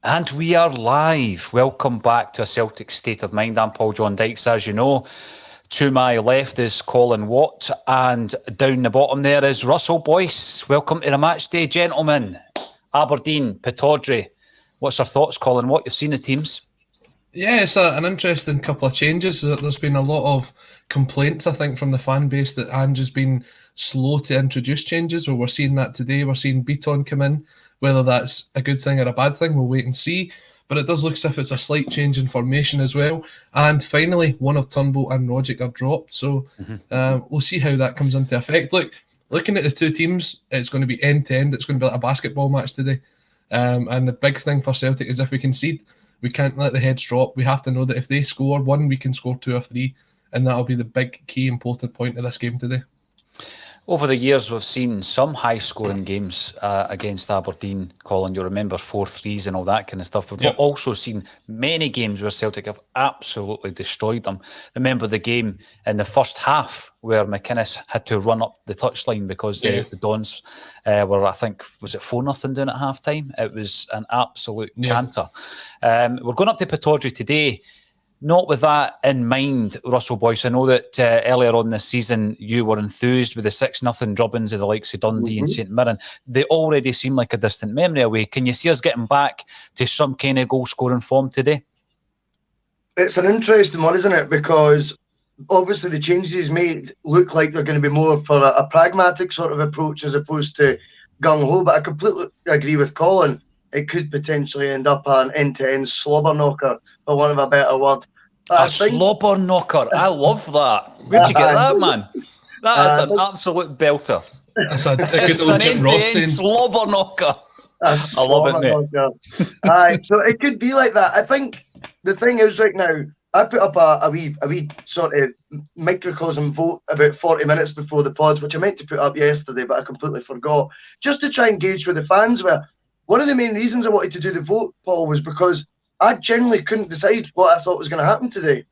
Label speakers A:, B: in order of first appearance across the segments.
A: And we are live. Welcome back to A Celtic State of Mind. I'm Paul John Dykes, as you know. To my left is Colin Watt, and down the bottom there is Russell Boyce. Welcome to the match day, gentlemen. Aberdeen, Pittodrie. What's your thoughts, Colin Watt? You've seen the teams?
B: Yeah, it's an interesting couple of changes. There's been a lot of complaints, I think, from the fan base that Ange has been slow to introduce changes. Well, we're seeing that today. We're seeing Beaton come in. Whether that's a good thing or a bad thing, we'll wait and see. But it does look as if it's a slight change in formation as well. And finally, one of Turnbull and Rogic are dropped. So we'll see how that comes into effect. Looking at the two teams, it's going to be end-to-end. It's going to be like a basketball match today. And the big thing for Celtic is if we concede, we can't let the heads drop. We have to know that if they score one, we can score two or three. And that'll be the big, key, important point of this game today.
A: Over the years, we've seen some high-scoring games against Aberdeen, Colin. You remember 4-3s and all that kind of stuff. We've also seen many games where Celtic have absolutely destroyed them. Remember the game in the first half where McInnes had to run up the touchline because the Dons were, I think, was it 4-0 down at half-time? It was an absolute canter. We're going up to Pittodrie today. Not with that in mind, Russell Boyce. I know that earlier on this season you were enthused with the 6-0 drubbings of the likes of Dundee and St Mirren. They already seem like a distant memory away. Can you see us getting back to some kind of goal-scoring form today?
C: It's an interesting one, isn't it? Because obviously the changes he's made look like they're going to be more for a pragmatic sort of approach as opposed to gung-ho. But I completely agree with Colin. It could potentially end up an end-to-end slobber knocker, for want of a better word.
A: Slobber knocker. I love that. Where'd you get that, man? That is an absolute belter.
B: That's a good
A: it's an end-to-end slobber knocker. I love it,
C: mate. So it could be like that. I think the thing is right now, I put up a wee sort of microcosm vote about 40 minutes before the pod, which I meant to put up yesterday, but I completely forgot, just to try and gauge where the fans were. One of the main reasons I wanted to do the vote, Paul, was because I genuinely couldn't decide what I thought was going to happen today.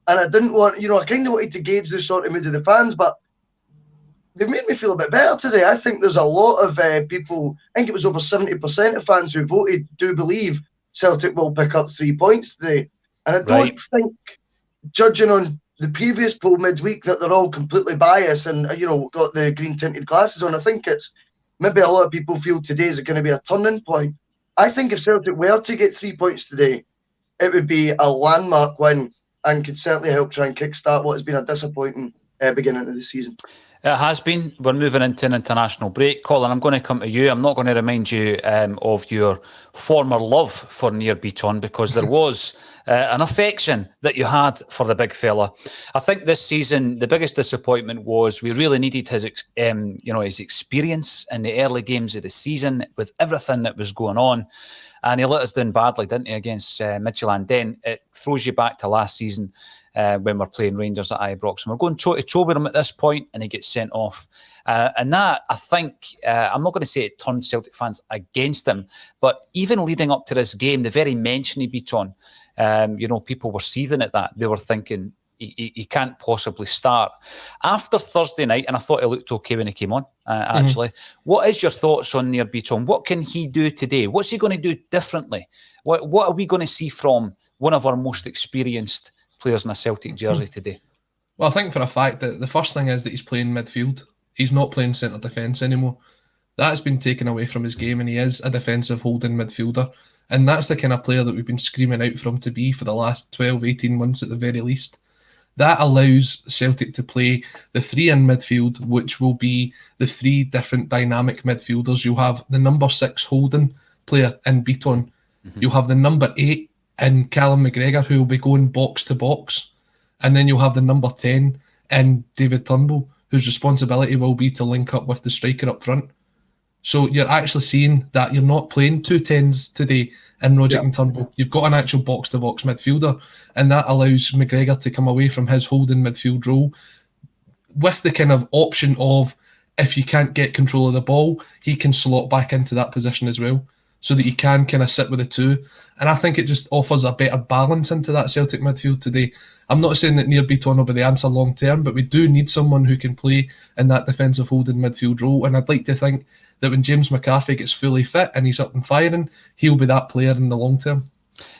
C: And I didn't want, I kind of wanted to gauge the sort of mood of the fans, but they've made me feel a bit better today. I think there's a lot of people, I think it was over 70% of fans who voted do believe Celtic will pick up 3 points today. And I don't think, judging on the previous poll midweek, that they're all completely biased and, got the green tinted glasses on. I think it's, maybe a lot of people feel today is going to be a turning point. I think if Celtic were to get 3 points today, it would be a landmark win and could certainly help try and kickstart what has been a disappointing beginning of the season.
A: It has been. We're moving into an international break. Colin, I'm going to come to you. I'm not going to remind you of your former love for Nir Beaton because there was an affection that you had for the big fella. I think this season, the biggest disappointment was we really needed his experience in the early games of the season with everything that was going on. And he let us down badly, didn't he, against Midtjylland. Then it throws you back to last season when we're playing Rangers at Ibrox. And we're going toe-to-toe with him at this point, and he gets sent off. And that, I think, I'm not going to say it turned Celtic fans against him, but even leading up to this game, the very mention of Beaton, people were seething at that. They were thinking, he can't possibly start. After Thursday night, and I thought he looked okay when he came on, actually. What is your thoughts on Nir Beaton? What can he do today? What's he going to do differently? What are we going to see from one of our most experienced players in a Celtic jersey today?
B: Well, I think for a fact that the first thing is that he's playing midfield. He's not playing centre defence anymore. That's been taken away from his game, and he is a defensive holding midfielder. And that's the kind of player that we've been screaming out for him to be for the last 12, 18 months at the very least. That allows Celtic to play the three in midfield, which will be the three different dynamic midfielders. You'll have the number 6 holding player in Beaton. You'll have the number 8 in Callum McGregor, who will be going box to box. And then you'll have the number 10 in David Turnbull, whose responsibility will be to link up with the striker up front. So you're actually seeing that you're not playing 2 10s today in Rogic and Turnbull. You've got an actual box-to-box midfielder, and that allows McGregor to come away from his holding midfield role with the kind of option of, if you can't get control of the ball, he can slot back into that position as well, so that he can kind of sit with the two. And I think it just offers a better balance into that Celtic midfield today. I'm not saying that Nir Beaton will be the answer long term, but we do need someone who can play in that defensive holding midfield role. And I'd like to think that when James McCarthy gets fully fit and he's up and firing, he'll be that player in the long term.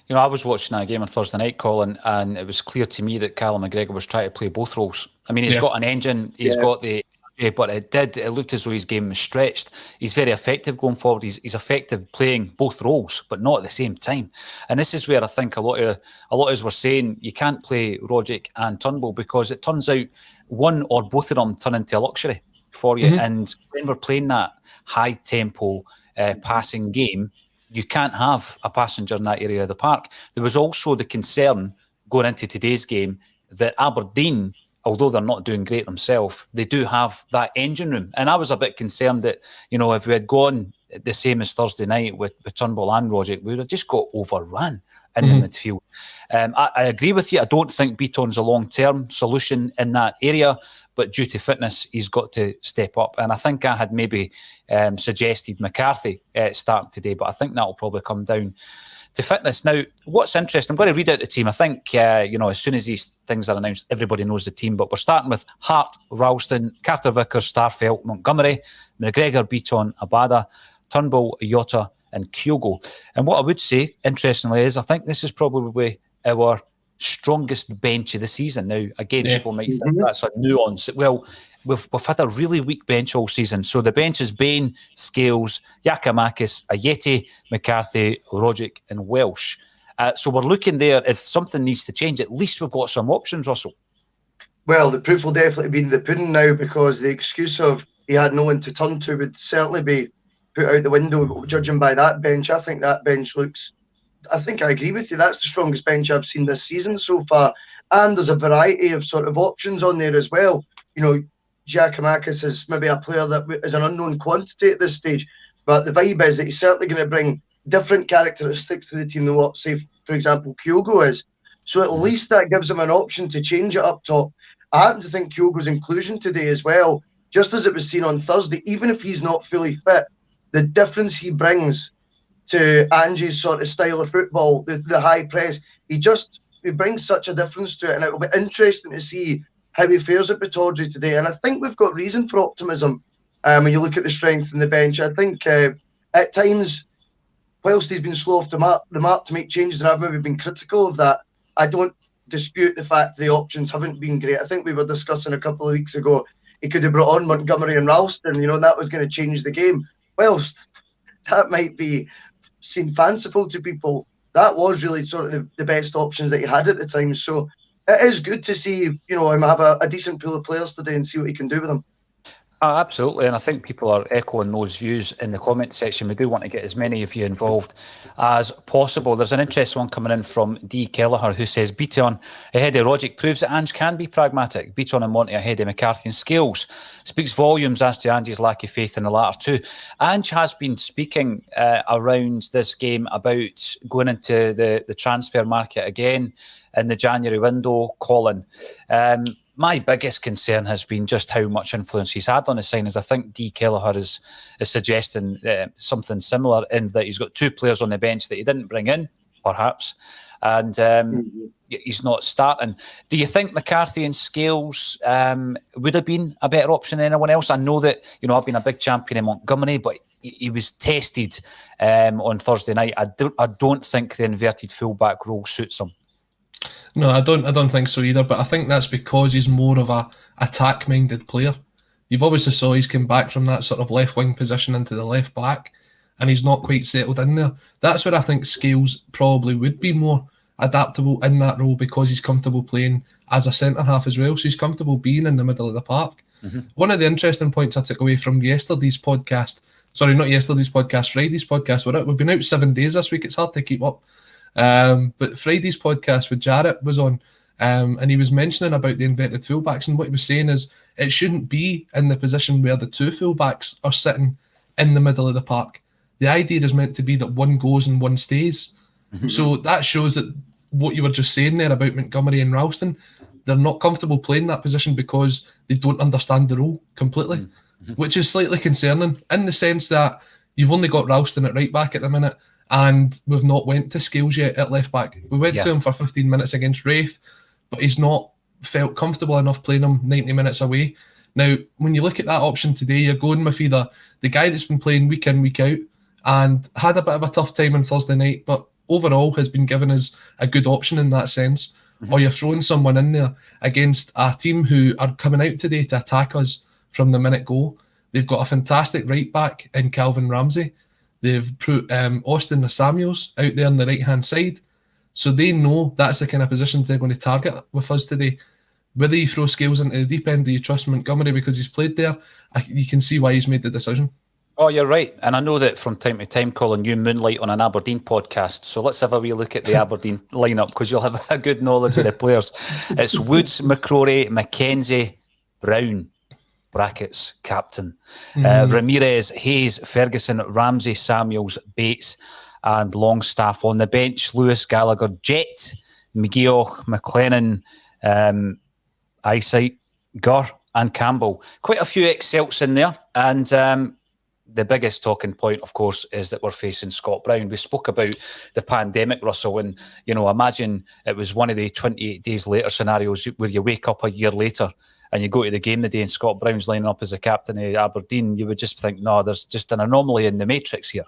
A: You know, I was watching that game on Thursday night, Colin, and it was clear to me that Callum McGregor was trying to play both roles. I mean, he's got an engine, he's got the energy, but it looked as though his game was stretched. He's very effective going forward. He's effective playing both roles, but not at the same time. And this is where I think a lot of us were saying you can't play Rogic and Turnbull, because it turns out one or both of them turn into a luxury for you. And when we're playing that high tempo passing game, you can't have a passenger in that area of the park. There was also the concern going into today's game that Aberdeen, although they're not doing great themselves, they do have that engine room. And I was a bit concerned that, you know, if we had gone the same as Thursday night with Turnbull and Rogic, we would have just got overrun in the midfield. I agree with you. I don't think Beaton's a long-term solution in that area, but due to fitness, he's got to step up. And I think I had maybe suggested McCarthy starting today, but I think that will probably come down to fitness. Now, what's interesting, I'm going to read out the team. I think, as soon as these things are announced, everybody knows the team, but we're starting with Hart, Ralston, Carter Vickers, Starfelt, Montgomery, McGregor, Beaton, Abada, Turnbull, Iota, and Kyogo. And what I would say, interestingly, is I think this is probably our strongest bench of the season. Now, again, people might think that's a nuance. Well, we've had a really weak bench all season. So the bench is Bain, Scales, Giakoumakis, Ajeti, McCarthy, Rogic, and Welsh. So we're looking there. If something needs to change, at least we've got some options, Russell.
C: Well, the proof will definitely be in the pudding now, because the excuse of he had no one to turn to would certainly be put out the window, judging by that bench. I think that bench looks... I think I agree with you. That's the strongest bench I've seen this season so far. And there's a variety of sort of options on there as well. You know, Giakoumakis is maybe a player that is an unknown quantity at this stage, but the vibe is that he's certainly going to bring different characteristics to the team than what, say, for example, Kyogo is. So at least that gives him an option to change it up top. I happen to think Kyogo's inclusion today as well, just as it was seen on Thursday, even if he's not fully fit, the difference he brings to Angie's sort of style of football, the high press, he brings such a difference to it, and it will be interesting to see how he fares at Pittodrie today. And I think we've got reason for optimism when you look at the strength in the bench. I think at times, whilst he's been slow off the mark to make changes, and I've maybe been critical of that, I don't dispute the fact the options haven't been great. I think we were discussing a couple of weeks ago, he could have brought on Montgomery and Ralston, and that was going to change the game. Whilst that might be seem fanciful to people, that was really sort of the best options that he had at the time. So it is good to see, him have a decent pool of players today and see what he can do with them.
A: Absolutely, and I think people are echoing those views in the comment section. We do want to get as many of you involved as possible. There's an interesting one coming in from D. Kelleher, who says Beaton ahead of Rogic proves that Ange can be pragmatic. Beaton and Monty ahead of McCarthy and Scales speaks volumes as to Ange's lack of faith in the latter two. Ange has been speaking around this game about going into the transfer market again in the January window, Colin. My biggest concern has been just how much influence he's had on his signings. I think D. Kelleher is suggesting something similar, in that he's got two players on the bench that he didn't bring in, perhaps, and he's not starting. Do you think McCarthy and Scales would have been a better option than anyone else? I know that, I've been a big champion in Montgomery, but he was tested on Thursday night. I don't think the inverted fullback role suits him.
B: No, I don't think so either, but I think that's because he's more of a attack-minded player. You've obviously saw he's come back from that sort of left-wing position into the left-back, and he's not quite settled in there. That's where I think Scales probably would be more adaptable in that role, because he's comfortable playing as a centre-half as well, so he's comfortable being in the middle of the park. One of the interesting points I took away from yesterday's podcast, Friday's podcast, we've been out 7 days this week, it's hard to keep up. But Friday's podcast with Jarrett was on, and he was mentioning about the inverted fullbacks, and what he was saying is it shouldn't be in the position where the two fullbacks are sitting in the middle of the park. The idea is meant to be that one goes and one stays. So that shows that what you were just saying there about Montgomery and Ralston, they're not comfortable playing that position because they don't understand the role completely, which is slightly concerning, in the sense that you've only got Ralston at right back at the minute, and we've not went to Scales yet at left back. We went to him for 15 minutes against Wraith, but he's not felt comfortable enough playing him 90 minutes away. Now, when you look at that option today, you're going with either the guy that's been playing week in, week out, and had a bit of a tough time on Thursday night, but overall has been given us a good option in that sense, or you're throwing someone in there against a team who are coming out today to attack us from the minute go. They've got a fantastic right back in Calvin Ramsey. They've put Austin Samuels out there on the right-hand side. So they know that's the kind of positions they're going to target with us today. Whether you throw Scales into the deep end, do you trust Montgomery because he's played there? You can see why he's made the decision.
A: Oh, you're right. And I know that from time to time, Colin, you moonlight on an Aberdeen podcast. So let's have a wee look at the Aberdeen lineup because you'll have a good knowledge of the players. It's Woods, McCrory, McKenzie, Brown, brackets, captain. Ramirez, Hayes, Ferguson, Ramsey, Samuels, Bates, and Longstaff on the bench. Lewis, Gallagher, Jet, McGeoch, McLennan, Eyesight, Gurr, and Campbell. Quite a few ex-Celts in there. And the biggest talking point, of course, is that we're facing Scott Brown. We spoke about the pandemic, Russell, and, you know, imagine it was one of the 28 days later scenarios where you wake up a year later and you go to the game the day and Scott Brown's lining up as the captain of Aberdeen. You would just think, no, there's just an anomaly in the matrix here.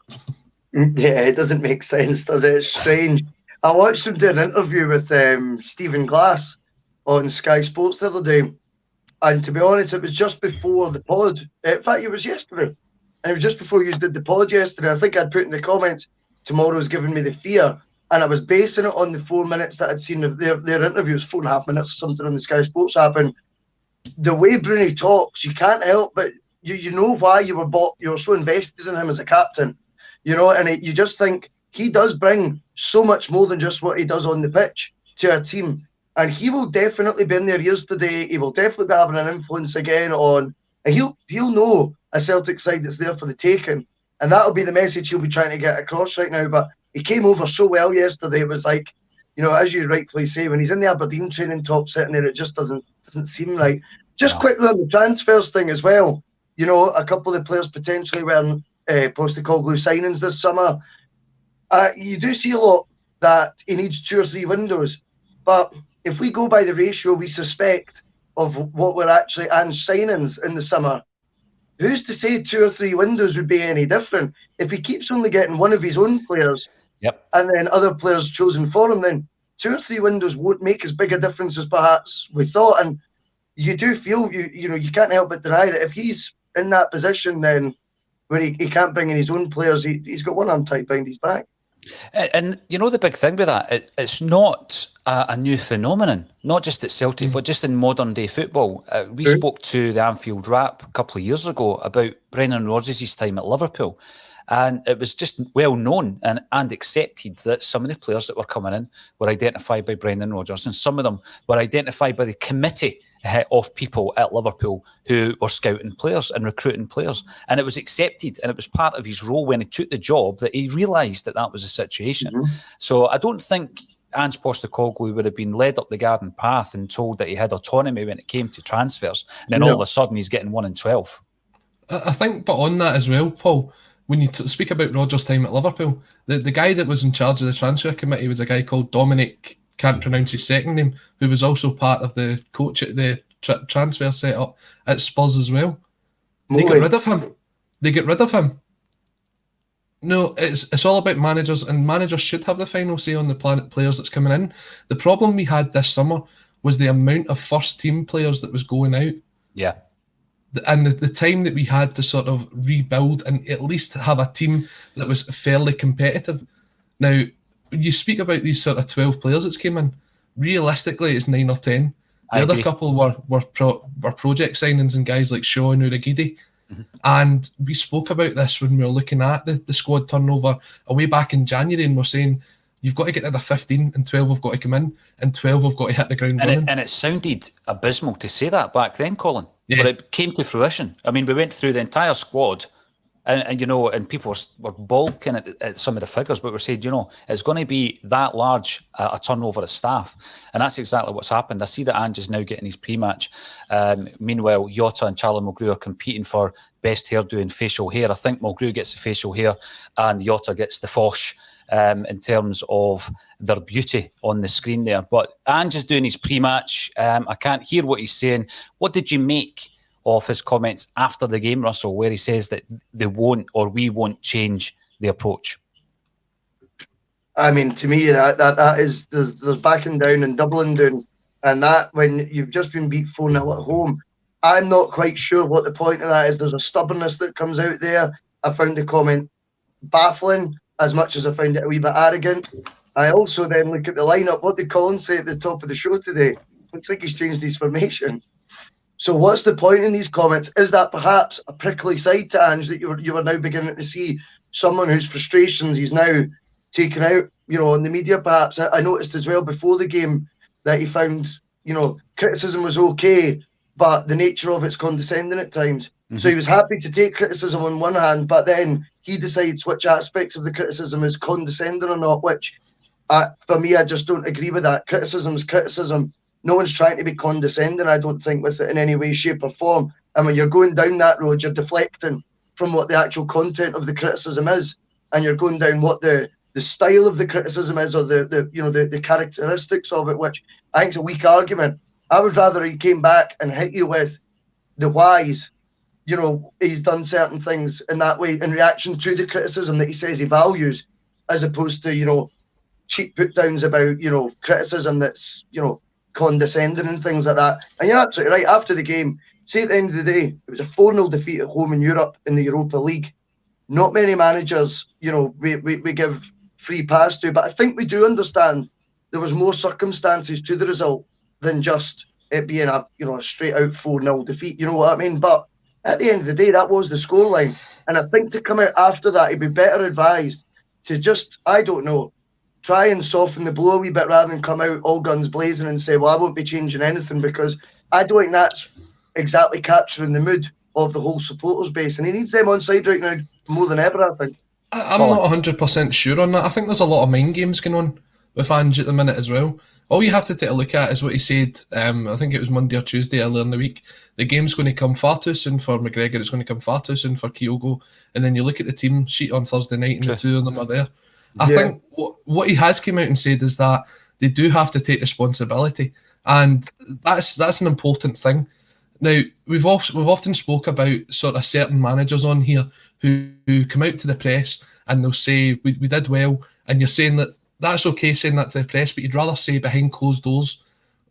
C: Yeah, it doesn't make sense, does it? It's strange. I watched him do an interview with Stephen Glass on Sky Sports the other day, and to be honest, it was just before the pod. In fact, it was yesterday. And it was just before you did the pod yesterday. I think I'd put in the comments, tomorrow's giving me the fear. And I was basing it on the 4 minutes that I'd seen of their interviews, 4.5 minutes or something on the Sky Sports app. And the way Bruni talks, you can't help but you know why you were so invested in him as a captain. You know, and you just think he does bring so much more than just what he does on the pitch to a team. And he will definitely be in their ears today. He will definitely be having an influence again on, and he'll know a Celtic side that's there for the taking, and that'll be the message he'll be trying to get across right now. But he came over so well yesterday. It was like, you know, as you rightfully say, when he's in the Aberdeen training top sitting there, it just doesn't seem right. Just quickly on the transfers thing as well, you know, a couple of the players potentially weren't Postecoglou signings this summer. You do see a lot that he needs 2 or 3 windows, but if we go by the ratio we suspect of what we're actually and signings in the summer, who's to say 2 or 3 windows would be any different? If he keeps only getting one of his own players, and then other players chosen for him, then 2 or 3 windows won't make as big a difference as perhaps we thought. And you do feel, you know, you can't help but deny that if he's in that position then where he can't bring in his own players, he's got one arm tied behind his back.
A: And you know the big thing with that, it's not a new phenomenon, not just at Celtic, but just in modern day football. We spoke to the Anfield Wrap a couple of years ago about Brendan Rodgers' time at Liverpool, and it was just well known and accepted that some of the players that were coming in were identified by Brendan Rodgers, and some of them were identified by the committee of people at Liverpool who were scouting players and recruiting players, and it was accepted, and it was part of his role when he took the job that he realised that was the situation. So I don't think Ange Postecoglou would have been led up the garden path and told that he had autonomy when it came to transfers, and then all of a sudden he's getting 1 in 12.
B: I think, but on that as well, Paul, when you speak about Rodgers' time at Liverpool, the guy that was in charge of the transfer committee was a guy called Dominic, can't pronounce his second name, who was also part of the coach at the transfer setup at Spurs as well. They get rid of him. No, it's all about managers, and managers should have the final say on the players that's coming in. The problem we had this summer was the amount of first team players that was going out.
A: Yeah.
B: And the time that we had to sort of rebuild and at least have a team that was fairly competitive. Now, you speak about these sort of 12 players that's came in. Realistically, it's 9 or 10. The other couple were project signings and guys like Shaw and Uragidi. And we spoke about this when we were looking at the squad turnover away back in January, and we're saying you've got to get to the 15 and 12 have got to come in and 12 have got to hit the ground running.
A: And it sounded abysmal to say that back then, Colin. But it came to fruition. I mean, we went through the entire squad and you know, and people were balking at some of the figures, but we're saying, you know, it's going to be that large a turnover of staff. And that's exactly what's happened. I see that Ange is now getting his pre-match. Meanwhile, Jota and Charlie Mulgrew are competing for best hairdo and facial hair. I think Mulgrew gets the facial hair and Jota gets the fosh in terms of their beauty on the screen there. But Ange is doing his pre-match. I can't hear what he's saying. What did you make of his comments after the game, Russell, where he says that they won't or we won't change the approach?
C: I mean, to me, that is there's backing down and doubling down, and that when you've just been beat 4-0 at home, I'm not quite sure what the point of that is. There's a stubbornness that comes out there. I found the comment baffling as much as I found it a wee bit arrogant. I also then look at the lineup. What did Colin say at the top of the show today? Looks like he's changed his formation. So what's the point in these comments? Is that perhaps a prickly side to Ange that you are now beginning to see someone whose frustrations he's now taken out, on the media perhaps? I noticed as well before the game that he found, criticism was okay, but the nature of it's condescending at times. Mm-hmm. So he was happy to take criticism on one hand, but then he decides which aspects of the criticism is condescending or not, which for me, I just don't agree with that. Criticism is criticism. No one's trying to be condescending, I don't think, with it in any way, shape or form. And when you're going down that road, you're deflecting from what the actual content of the criticism is, and you're going down what the style of the criticism is, or the characteristics of it, which I think is a weak argument. I would rather he came back and hit you with the whys. He's done certain things in that way in reaction to the criticism that he says he values, as opposed to, cheap put downs about, criticism that's, condescending and things like that. And you're absolutely right. After the game, say at the end of the day, it was a 4-0 defeat at home in Europe in the Europa League. Not many managers, we give free pass to, but I think we do understand there was more circumstances to the result than just it being a straight out 4-0 defeat. You know what I mean? But at the end of the day, that was the scoreline. And I think to come out after that, he'd be better advised to just, I don't know, try and soften the blow a wee bit rather than come out all guns blazing and say, well, I won't be changing anything, because I don't think that's exactly capturing the mood of the whole supporters base. And he needs them on side right now more than ever, I think.
B: I'm not 100% sure on that. I think there's a lot of mind games going on with Ange at the minute as well. All you have to take a look at is what he said, I think it was Monday or Tuesday earlier in the week. The game's going to come far too soon for McGregor, it's going to come far too soon for Kyogo. And then you look at the team sheet on Thursday night and the two of them are there. I think what he has come out and said is that they do have to take responsibility, and that's an important thing. Now, we've often spoke about sort of certain managers on here who come out to the press and they'll say, we did well, and you're saying that that's okay saying that to the press, but you'd rather say behind closed doors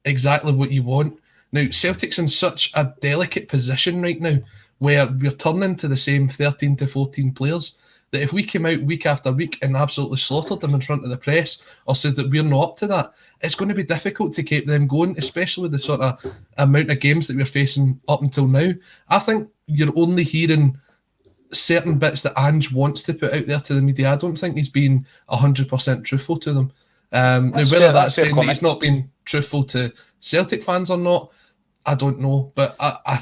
B: exactly what you want. Now, Celtic's in such a delicate position right now where we're turning to the same 13 to 14 players, that if we came out week after week and absolutely slaughtered them in front of the press or said that we're not up to that, it's going to be difficult to keep them going, especially with the sort of amount of games that we're facing up until now. I think you're only hearing certain bits that Ange wants to put out there to the media. I don't think he's been 100% truthful to them. Now, whether that's saying that he's not been truthful to Celtic fans or not, I don't know. But I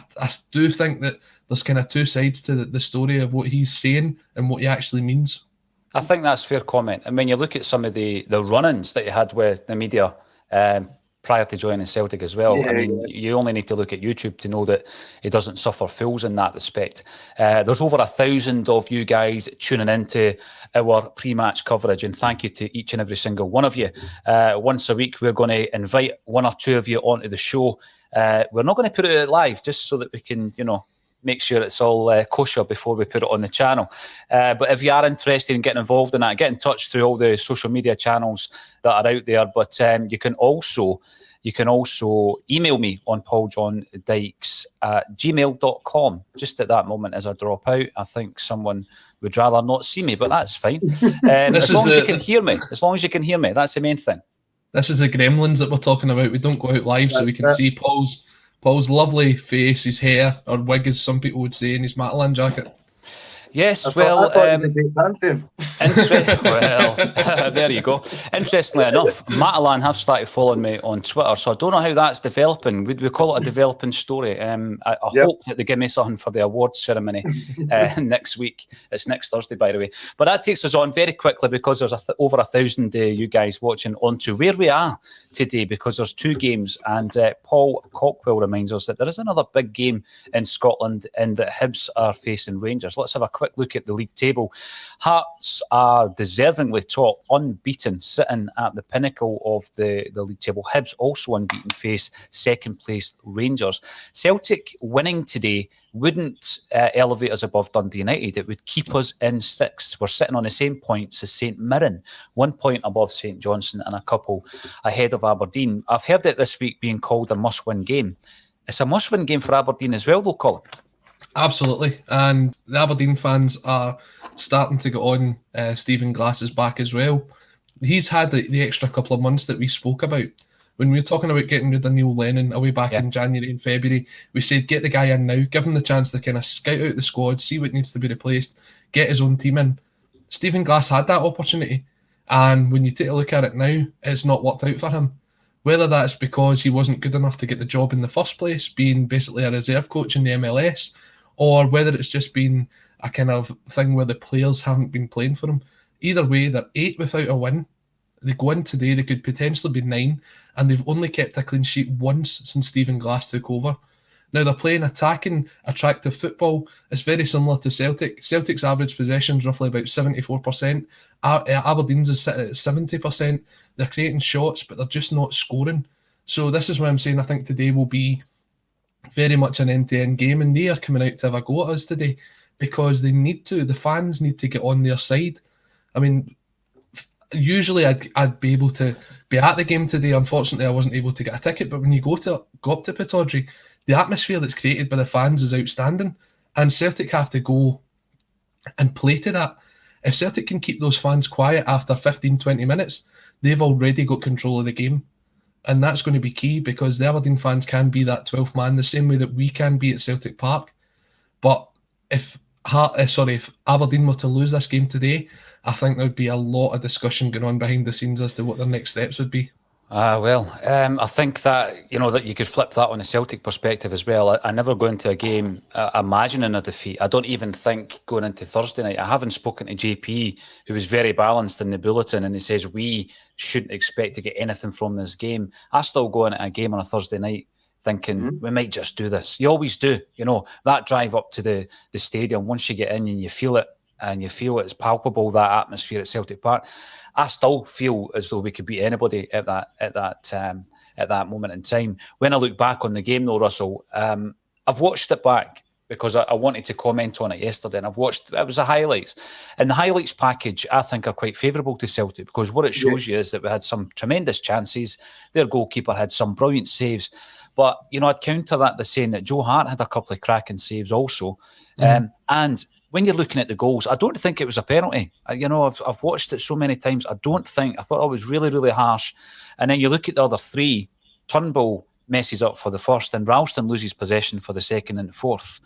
B: do think that there's kind of two sides to the story of what he's saying and what he actually means.
A: I think that's a fair comment. And when you look at some of the run-ins that he had with the media prior to joining Celtic as well, you only need to look at YouTube to know that he doesn't suffer fools in that respect. There's over 1,000 of you guys tuning into our pre-match coverage, and thank you to each and every single one of you. Once a week, we're going to invite one or two of you onto the show. We're not going to put it out live just so that we can, make sure it's all kosher before we put it on the channel. But if you are interested in getting involved in that, get in touch through all the social media channels that are out there. But you can also email me on pauljohndykes@gmail.com. Just at that moment as I drop out, I think someone would rather not see me, but that's fine. As long as you can hear me. As long as you can hear me, that's the main thing.
B: This is the gremlins that we're talking about. We don't go out live so we can see Paul's lovely face, his hair, or wig as some people would say, in his Matalan jacket.
A: Yes, well, there you go. Interestingly enough, Matalan have started following me on Twitter, so I don't know how that's developing. We call it a developing story. I hope that they give me something for the awards ceremony next week. It's next Thursday, by the way. But that takes us on very quickly, because there's over 1,000 you guys watching, onto where we are today, because there's two games, and Paul Cockwell reminds us that there is another big game in Scotland, and that Hibs are facing Rangers. Let's have a quick look at the league table. Hearts are deservingly top, unbeaten, sitting at the pinnacle of the league table. Hibs also unbeaten, face second place Rangers. Celtic winning today wouldn't elevate us above Dundee United. It would keep us in sixth. We're sitting on the same points as St Mirren, 1 point above St Johnstone and a couple ahead of Aberdeen. I've heard it this week being called a must-win game. It's a must-win game for Aberdeen as well, though, Colin.
B: Absolutely. And the Aberdeen fans are starting to get on Stephen Glass's back as well. He's had the extra couple of months that we spoke about. When we were talking about getting rid of Neil Lennon away back in January and February, we said get the guy in now, give him the chance to kind of scout out the squad, see what needs to be replaced, get his own team in. Stephen Glass had that opportunity. And when you take a look at it now, it's not worked out for him. Whether that's because he wasn't good enough to get the job in the first place, being basically a reserve coach in the MLS, or whether it's just been a kind of thing where the players haven't been playing for him. Either way, they're 8 without a win. They go in today, they could potentially be 9, and they've only kept a clean sheet once since Stephen Glass took over. Now, they're playing attacking, attractive football. It's very similar to Celtic. Celtic's average possession is roughly about 74%. Aberdeen's is at 70%. They're creating shots, but they're just not scoring. So this is why I'm saying I think today will be very much an end-to-end game, and they are coming out to have a go at us today because they need to. The fans need to get on their side. I mean, usually I'd be able to be at the game today. Unfortunately, I wasn't able to get a ticket, but when you go up to Pittodrie, the atmosphere that's created by the fans is outstanding, and Celtic have to go and play to that. If Celtic can keep those fans quiet after 15, 20 minutes, they've already got control of the game. And that's going to be key because the Aberdeen fans can be that 12th man the same way that we can be at Celtic Park. But if Aberdeen were to lose this game today, I think there would be a lot of discussion going on behind the scenes as to what their next steps would be.
A: I think that, that you could flip that on a Celtic perspective as well. I never go into a game imagining a defeat. I don't even think going into Thursday night. I haven't spoken to JP, who was very balanced in the bulletin, and he says we shouldn't expect to get anything from this game. I still go into a game on a Thursday night thinking we might just do this. You always do. That drive up to the stadium, once you get in and you feel it, and you feel it's palpable, that atmosphere at Celtic Park, I still feel as though we could beat anybody at that moment in time. When I look back on the game, though, Russell, I've watched it back because I wanted to comment on it yesterday, and it was the highlights. And the highlights package, I think, are quite favourable to Celtic because what it shows you is that we had some tremendous chances. Their goalkeeper had some brilliant saves. But, I'd counter that by saying that Joe Hart had a couple of cracking saves also. And when you're looking at the goals, I don't think it was a penalty. I've watched it so many times. I thought it was really, really harsh. And then you look at the other three. Turnbull messes up for the first, and Ralston loses possession for the second and the fourth.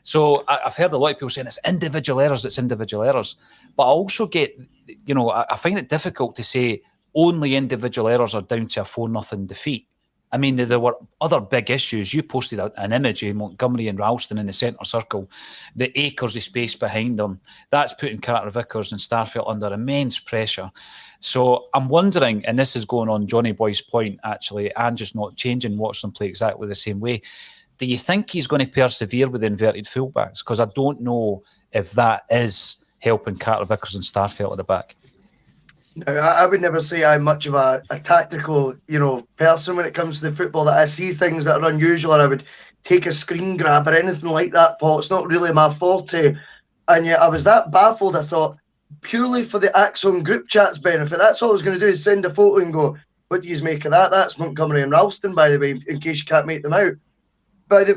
A: So I've heard a lot of people saying it's individual errors. But I also get, I find it difficult to say only individual errors are down to a 4-0 defeat. I mean, there were other big issues. You posted an image of Montgomery and Ralston in the centre circle, the acres of space behind them. That's putting Carter Vickers and Starfelt under immense pressure. So I'm wondering, and this is going on Johnny Boy's point, actually, and just not changing, watch them play exactly the same way. Do you think he's going to persevere with inverted fullbacks? Because I don't know if that is helping Carter Vickers and Starfelt at the back.
C: No, I would never say I'm much of a tactical, person when it comes to the football, that I see things that are unusual and I would take a screen grab or anything like that, Paul. It's not really my forte. And yet I was that baffled. I thought, purely for the ACSOM group chat's benefit, that's all I was going to do is send a photo and go, what do you make of that? That's Montgomery and Ralston, by the way, in case you can't make them out.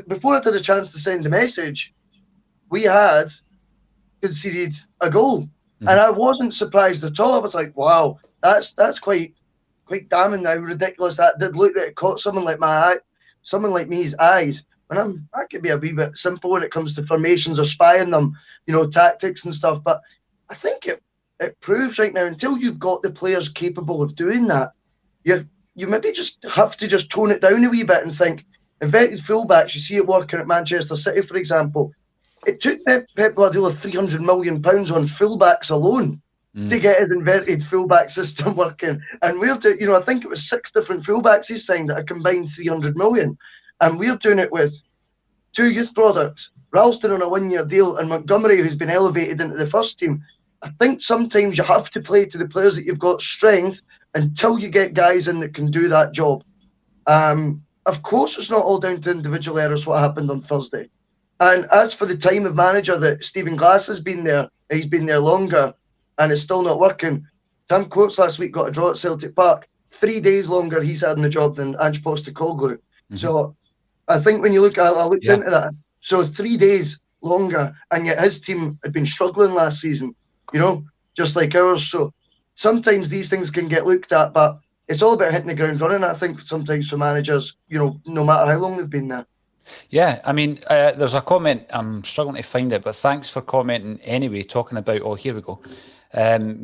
C: Before I had a chance to send the message, we had conceded a goal. And I wasn't surprised at all. I was like, wow, that's quite damning now, ridiculous. That did look that it caught someone like me's eyes. And I could be a wee bit simple when it comes to formations or spying them, tactics and stuff. But I think it proves right now, until you've got the players capable of doing that, you maybe just have to just tone it down a wee bit and think, inverted fullbacks, you see it working at Manchester City, for example. It took Pep Guardiola £300 million on fullbacks alone to get his inverted fullback system working. And we're doing, I think it was 6 different fullbacks he signed at a combined £300 million. And we're doing it with 2 youth products, Ralston on a 1-year deal, and Montgomery, who's been elevated into the first team. I think sometimes you have to play to the players that you've got strength until you get guys in that can do that job. Of course, it's not all down to individual errors, what happened on Thursday. And as for the time of manager that Stephen Glass has been there, he's been there longer, and it's still not working. Tim Coates last week got a draw at Celtic Park. 3 days longer he's had in the job than Ange Postecoglou. Mm-hmm. So I think when you look at it, I looked into that. So 3 days longer, and yet his team had been struggling last season, you know, just like ours. So sometimes these things can get looked at, but it's all about hitting the ground running, I think, sometimes for managers, you know, no matter how long they've been there.
A: Yeah, I mean, there's a comment, I'm struggling to find it, but thanks for commenting anyway, talking about, oh, here we go.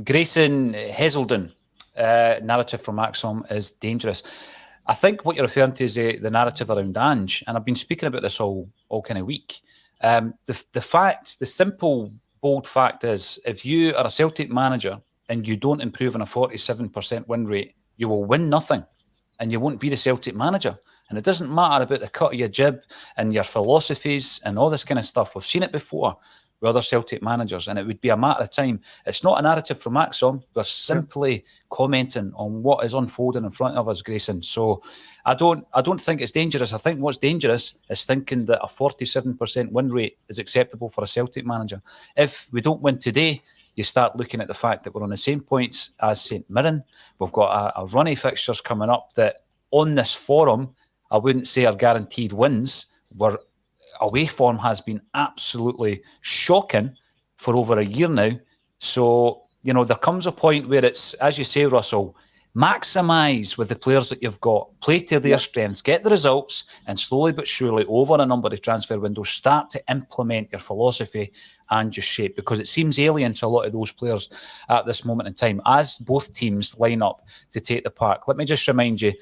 A: Grayson Heselden, narrative from ACSOM is dangerous. I think what you're referring to is the narrative around Ange, and I've been speaking about this all kind of week. The simple, bold fact is, if you are a Celtic manager and you don't improve on a 47% win rate, you will win nothing, and you won't be the Celtic manager. And it doesn't matter about the cut of your jib and your philosophies and all this kind of stuff. We've seen it before with other Celtic managers, and it would be a matter of time. It's not a narrative from ACSOM. We're simply commenting on what is unfolding in front of us, Grayson. So I don't think it's dangerous. I think what's dangerous is thinking that a 47% win rate is acceptable for a Celtic manager. If we don't win today, you start looking at the fact that we're on the same points as St Mirren. We've got a run of fixtures coming up that on this forum, I wouldn't say are guaranteed wins. Where away form has been absolutely shocking for over a year now. So, you know, there comes a point where it's, as you say, Russell, maximise with the players that you've got, play to their strengths, get the results, and slowly but surely over a number of transfer windows, start to implement your philosophy and your shape, because it seems alien to a lot of those players at this moment in time as both teams line up to take the park. Let me just remind you,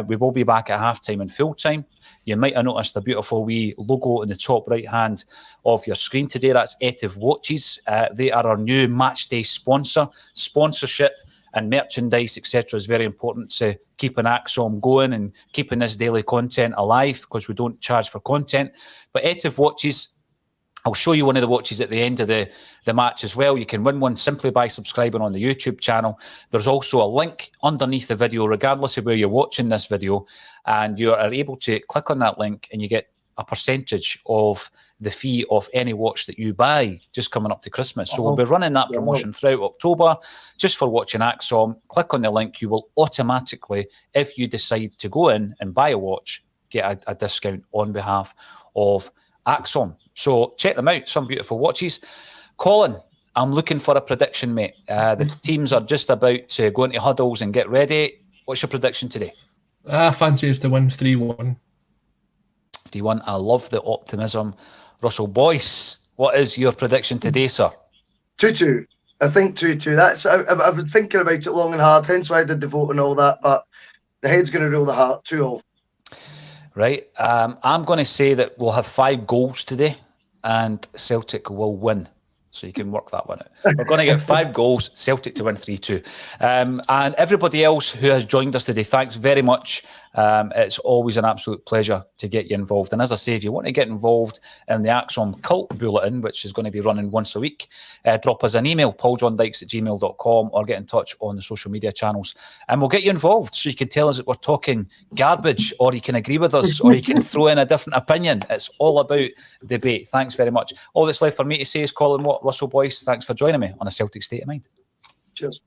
A: we will be back at half-time and full-time. You might have noticed a beautiful wee logo in the top right-hand of your screen today. That's Etiv Watches. They are our new match day sponsor. Sponsorship and merchandise, etc., is very important to keeping ACSOM going and keeping this daily content alive, because we don't charge for content. But Etiv Watches, I'll show you one of the watches at the end of the match as well. You can win one simply by subscribing on the YouTube channel. There's also a link underneath the video, regardless of where you're watching this video, and you are able to click on that link and you get a percentage of the fee of any watch that you buy just coming up to Christmas. So we'll be running that promotion throughout October just for watching ACSOM. Click on the link. You will automatically, if you decide to go in and buy a watch, get a discount on behalf of ACSOM. So check them out. Some beautiful watches. Colin, I'm looking for a prediction, mate. The teams are just about to go into huddles and get ready. What's your prediction today?
B: I fancy us to win 3-1.
A: 3-1. I love the optimism. Russell Boyce, what is your prediction today, sir?
C: 2-2. I think 2-2. That's I've been thinking about it long and hard, hence why I did the vote and all that, but the head's going to rule the heart. 2-2.
A: Right. I'm going to say that we'll have 5 goals today and Celtic will win. So you can work that one out. We're going to get 5 goals, Celtic to win 3-2. And everybody else who has joined us today, thanks very much. It's always an absolute pleasure to get you involved. And as I say, if you want to get involved in the ACSOM Cult Bulletin, which is going to be running once a week, drop us an email, pauljohndykes@gmail.com, or get in touch on the social media channels. And we'll get you involved so you can tell us that we're talking garbage, or you can agree with us, or you can throw in a different opinion. It's all about debate. Thanks very much. All that's left for me to say is, Colin Watt, Russell Boyce, thanks for joining me on A Celtic State of Mind.
C: Cheers.